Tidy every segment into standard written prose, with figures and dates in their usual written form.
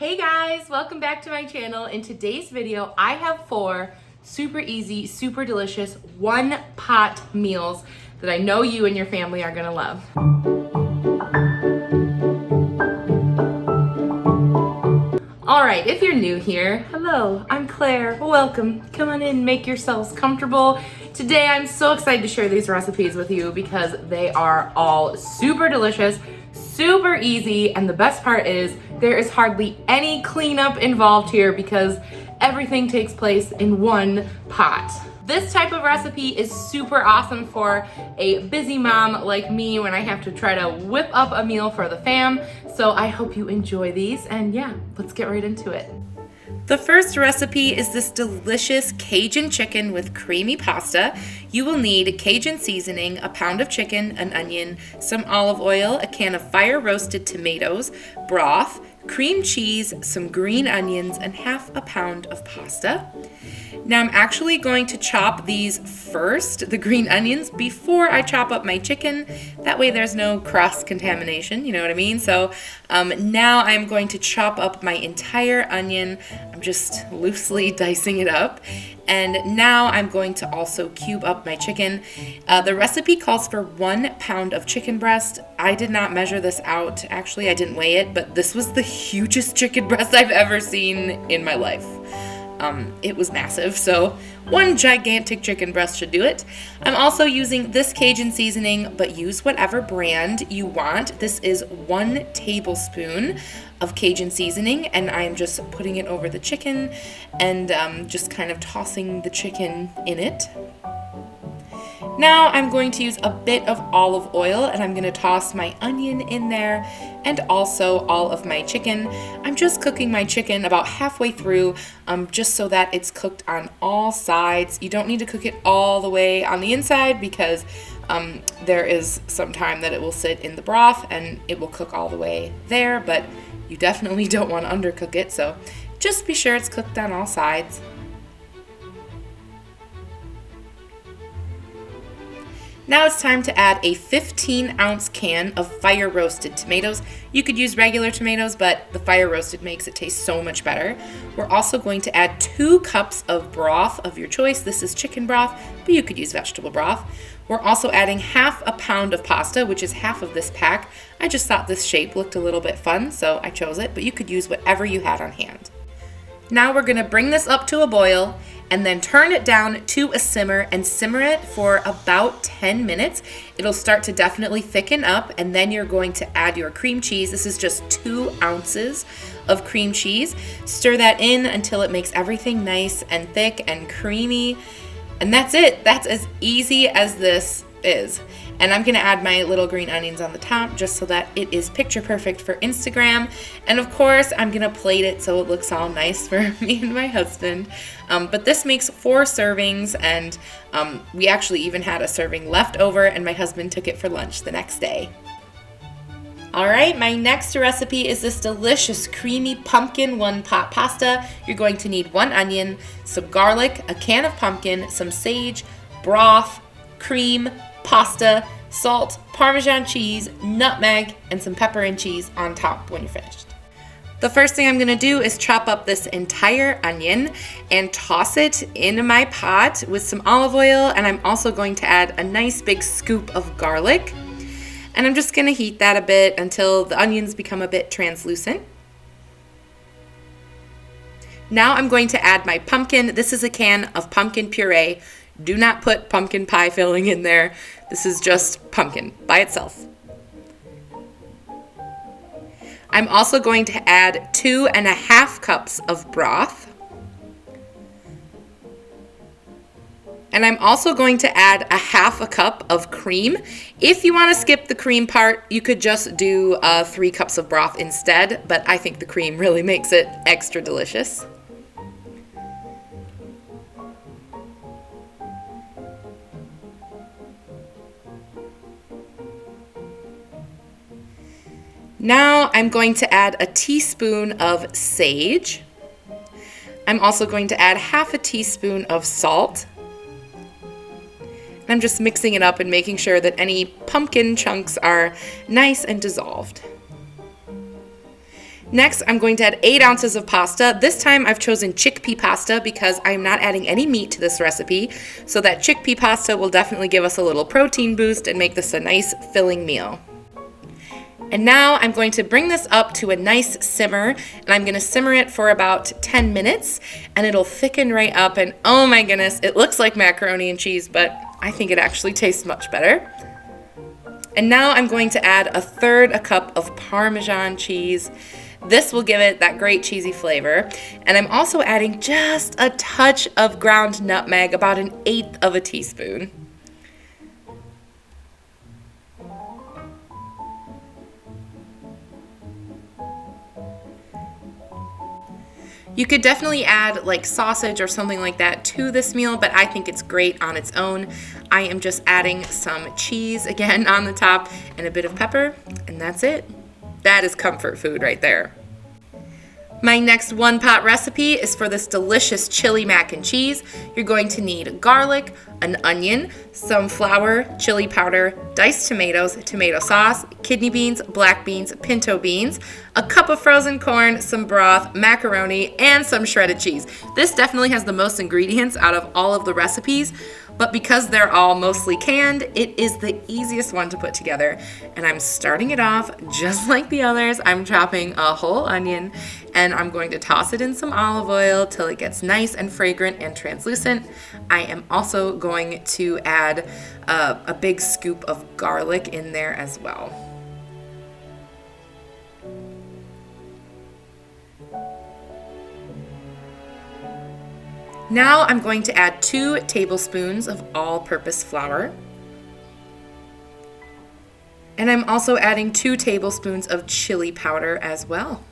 Hey guys, welcome back to my channel. In today's video, I have 4 super easy, super delicious one-pot meals that I know you and your family are gonna love. All right, if you're new here, hello, I'm Claire. Welcome. Come on in, make yourselves comfortable. Today, I'm so excited to share these recipes with you because they are all super delicious, super easy, and the best part is there is hardly any cleanup involved here because everything takes place in one pot. This type of recipe is super awesome for a busy mom like me when I have to try to whip up a meal for the fam. So I hope you enjoy these, and yeah, let's get right into it. The first recipe is this delicious Cajun chicken with creamy pasta. You will need Cajun seasoning, a pound of chicken, an onion, some olive oil, a can of fire roasted tomatoes, broth, cream cheese, some green onions, and half a pound of pasta. Now I'm actually going to chop these first, the green onions, before I chop up my chicken. That way there's no cross-contamination, you know what I mean? So now I'm going to chop up my entire onion. I'm just loosely dicing it up. And now I'm going to also cube up my chicken. The recipe calls for 1 pound of chicken breast. I did not measure this out. Actually, I didn't weigh it, but this was the hugest chicken breast I've ever seen in my life. It was massive, so 1 gigantic chicken breast should do it. I'm also using this Cajun seasoning, but use whatever brand you want. This is 1 tablespoon of Cajun seasoning, and I'm just putting it over the chicken and just kind of tossing the chicken in it. Now I'm going to use a bit of olive oil, and I'm going to toss my onion in there and also all of my chicken. I'm just cooking my chicken about halfway through, just so that it's cooked on all sides. You don't need to cook it all the way on the inside because there is some time that it will sit in the broth and it will cook all the way there, but you definitely don't want to undercook it, so just be sure it's cooked on all sides. Now it's time to add a 15-ounce can of fire roasted tomatoes. You could use regular tomatoes, but the fire roasted makes it taste so much better. We're also going to add 2 cups of broth of your choice. This is chicken broth, but you could use vegetable broth. We're also adding half a pound of pasta, which is half of this pack. I just thought this shape looked a little bit fun, so I chose it, but you could use whatever you had on hand. Now we're going to bring this up to a boil and then turn it down to a simmer and simmer it for about 10 minutes. It'll start to definitely thicken up, and then you're going to add your cream cheese. This is just 2 ounces of cream cheese. Stir that in until it makes everything nice and thick and creamy. And that's it. That's as easy as this is. And I'm going to add my little green onions on the top just so that it is picture perfect for Instagram. And of course, I'm going to plate it so it looks all nice for me and my husband. But this makes 4 servings, and we actually even had a serving left over, and my husband took it for lunch the next day. All right, my next recipe is this delicious creamy pumpkin one-pot pasta. You're going to need 1 onion, some garlic, a can of pumpkin, some sage, broth, cream, pasta, salt, Parmesan cheese, nutmeg, and some pepper and cheese on top when you're finished. The first thing I'm going to do is chop up this entire onion and toss it into my pot with some olive oil, and I'm also going to add a nice big scoop of garlic. And I'm just going to heat that a bit until the onions become a bit translucent. Now I'm going to add my pumpkin. This is a can of pumpkin puree. Do not put pumpkin pie filling in there. This is just pumpkin by itself. I'm also going to add 2.5 cups of broth. And I'm also going to add a half a cup of cream. If you want to skip the cream part, you could just do 3 cups of broth instead, but I think the cream really makes it extra delicious. Now I'm going to add a teaspoon of sage. I'm also going to add half a teaspoon of salt. I'm just mixing it up and making sure that any pumpkin chunks are nice and dissolved. Next, I'm going to add 8 ounces of pasta. This time I've chosen chickpea pasta because I'm not adding any meat to this recipe, so that chickpea pasta will definitely give us a little protein boost and make this a nice filling meal. And now I'm going to bring this up to a nice simmer, and I'm going to simmer it for about 10 minutes, and it'll thicken right up, and oh my goodness, it looks like macaroni and cheese, but I think it actually tastes much better. And now I'm going to add 1/3 cup of Parmesan cheese. This will give it that great cheesy flavor. And I'm also adding just a touch of ground nutmeg, about 1/8 teaspoon. You could definitely add like sausage or something like that to this meal, but I think it's great on its own. I am just adding some cheese again on the top and a bit of pepper, and that's it. That is comfort food right there. My next one-pot recipe is for this delicious chili mac and cheese. You're going to need garlic, an onion, some flour, chili powder, diced tomatoes, tomato sauce, kidney beans, black beans, pinto beans, a cup of frozen corn, some broth, macaroni, and some shredded cheese. This definitely has the most ingredients out of all of the recipes, but because they're all mostly canned, it is the easiest one to put together. And I'm starting it off just like the others. I'm chopping a whole onion, and I'm going to toss it in some olive oil till it gets nice and fragrant and translucent. I am also going to add a big scoop of garlic in there as well. Now I'm going to add 2 tablespoons of all-purpose flour. And I'm also adding 2 tablespoons of chili powder as well.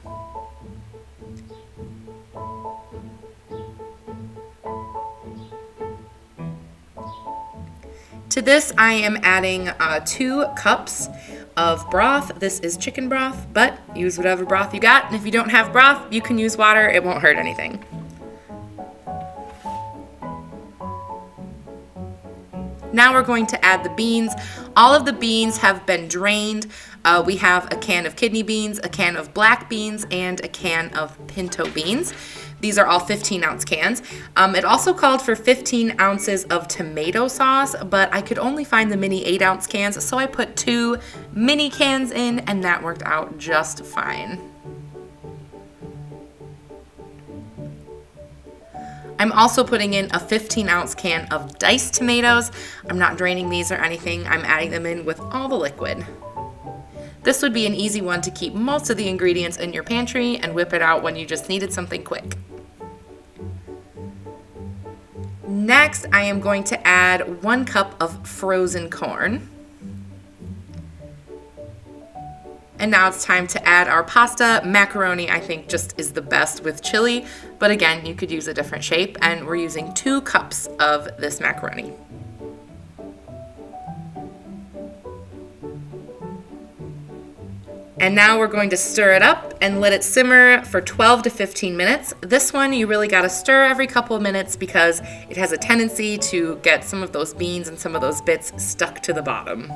To this, I am adding 2 cups of broth. This is chicken broth, but use whatever broth you got. And if you don't have broth, you can use water. It won't hurt anything. Now we're going to add the beans. All of the beans have been drained. We have a can of kidney beans, a can of black beans, and a can of pinto beans. These are all 15-ounce cans. It also called for 15 ounces of tomato sauce, but I could only find the mini 8-ounce cans, so I put 2 mini cans in, and that worked out just fine. I'm also putting in a 15-ounce can of diced tomatoes. I'm not draining these or anything. I'm adding them in with all the liquid. This would be an easy one to keep most of the ingredients in your pantry and whip it out when you just needed something quick. Next, I am going to add 1 cup of frozen corn. And now it's time to add our pasta. Macaroni, I think, just is the best with chili, but again, you could use a different shape, and we're using 2 cups of this macaroni. And now we're going to stir it up and let it simmer for 12 to 15 minutes. This one, you really gotta stir every couple of minutes because it has a tendency to get some of those beans and some of those bits stuck to the bottom.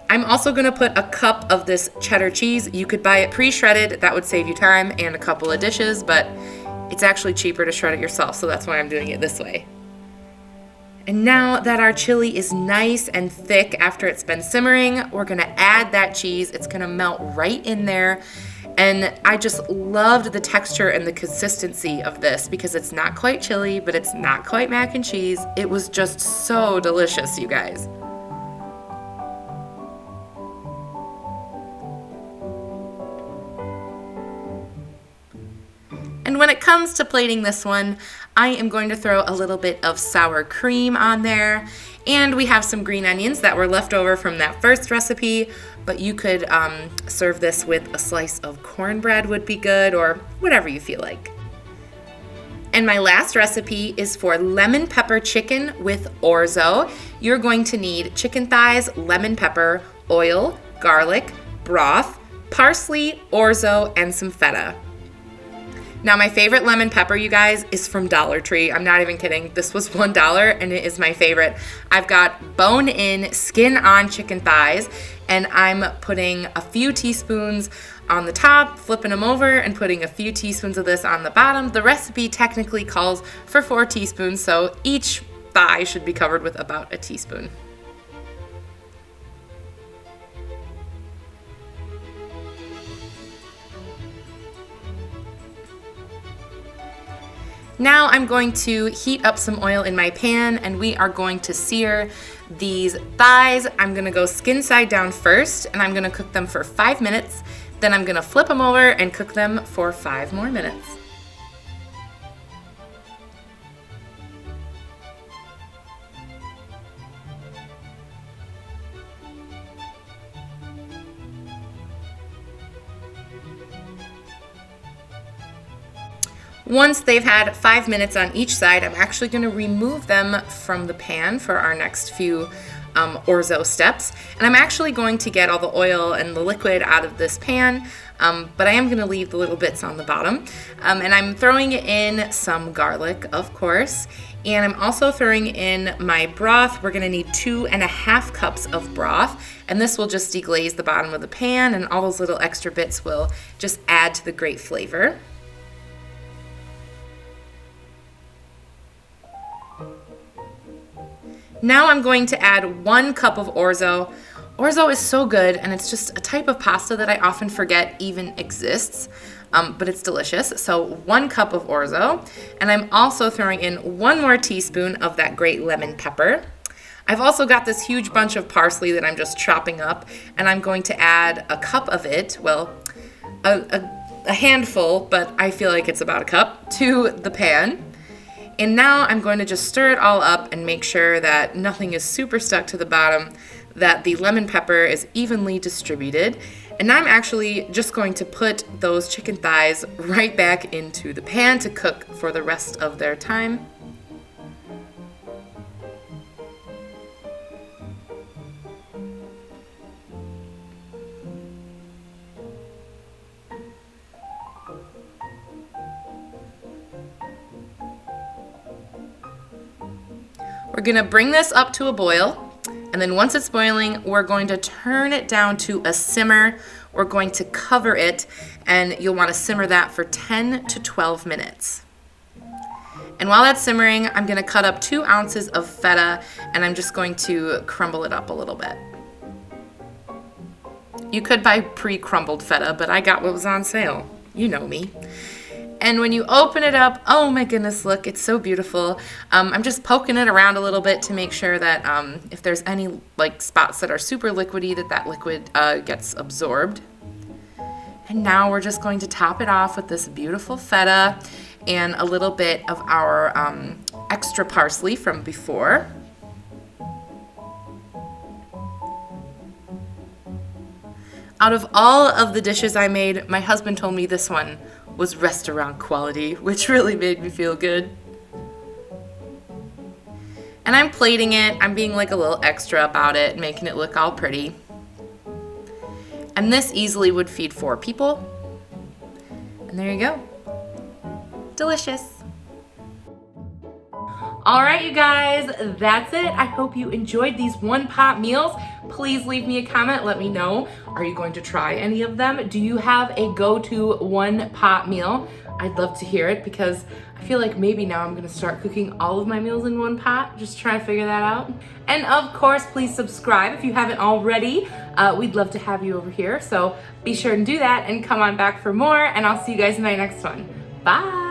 I'm also gonna put a cup of this cheddar cheese. You could buy it pre-shredded, that would save you time and a couple of dishes, but it's actually cheaper to shred it yourself, so that's why I'm doing it this way. And now that our chili is nice and thick after it's been simmering, we're gonna add that cheese. It's gonna melt right in there. And I just loved the texture and the consistency of this because it's not quite chili, but it's not quite mac and cheese. It was just so delicious, you guys. And when it comes to plating this one, I am going to throw a little bit of sour cream on there. And we have some green onions that were left over from that first recipe, but you could serve this with a slice of cornbread would be good, or whatever you feel like. And my last recipe is for lemon pepper chicken with orzo. You're going to need chicken thighs, lemon pepper, oil, garlic, broth, parsley, orzo, and some feta. Now my favorite lemon pepper, you guys, is from Dollar Tree. I'm not even kidding. This was $1 and it is my favorite. I've got bone-in, skin-on chicken thighs. and I'm putting a few teaspoons on the top, flipping them over, and putting a few teaspoons of this on the bottom. The recipe technically calls for 4 teaspoons, so each thigh should be covered with about a teaspoon. Now I'm going to heat up some oil in my pan, and we are going to sear these thighs. I'm gonna go skin side down first, and I'm gonna cook them for 5 minutes. Then I'm gonna flip them over and cook them for 5 more minutes. Once they've had 5 minutes on each side, I'm actually going to remove them from the pan for our next few orzo steps. And I'm actually going to get all the oil and the liquid out of this pan, but I am going to leave the little bits on the bottom. And I'm throwing in some garlic, of course. And I'm also throwing in my broth. We're gonna need 2.5 cups of broth, and this will just deglaze the bottom of the pan, and all those little extra bits will just add to the great flavor. Now I'm going to add 1 cup of orzo. Orzo is so good, and it's just a type of pasta that I often forget even exists, but it's delicious. So 1 cup of orzo, and I'm also throwing in 1 more teaspoon of that great lemon pepper. I've also got this huge bunch of parsley that I'm just chopping up, and I'm going to add a cup of it, well, a handful, but I feel like it's about a cup, to the pan. And now I'm going to just stir it all up and make sure that nothing is super stuck to the bottom, that the lemon pepper is evenly distributed. And now I'm actually just going to put those chicken thighs right back into the pan to cook for the rest of their time. We're gonna bring this up to a boil, and then once it's boiling, we're going to turn it down to a simmer. We're going to cover it, and you'll wanna simmer that for 10 to 12 minutes. And while that's simmering, I'm gonna cut up 2 ounces of feta, and I'm just going to crumble it up a little bit. You could buy pre-crumbled feta, but I got what was on sale. You know me. And when you open it up, oh my goodness, look, it's so beautiful. I'm just poking it around a little bit to make sure that if there's any like spots that are super liquidy, that liquid gets absorbed. And now we're just going to top it off with this beautiful feta and a little bit of our extra parsley from before. Out of all of the dishes I made, my husband told me this one was restaurant quality, which really made me feel good. And I'm plating it. I'm being like a little extra about it, making it look all pretty. And this easily would feed 4 people. And there you go. Delicious. All right, you guys, that's it. I hope you enjoyed these one-pot meals. Please leave me a comment. Let me know. Are you going to try any of them? Do you have a go-to one-pot meal? I'd love to hear it because I feel like maybe now I'm gonna start cooking all of my meals in one pot. Just try to figure that out. And of course, please subscribe if you haven't already. We'd love to have you over here. So be sure to do that and come on back for more, and I'll see you guys in my next one. Bye.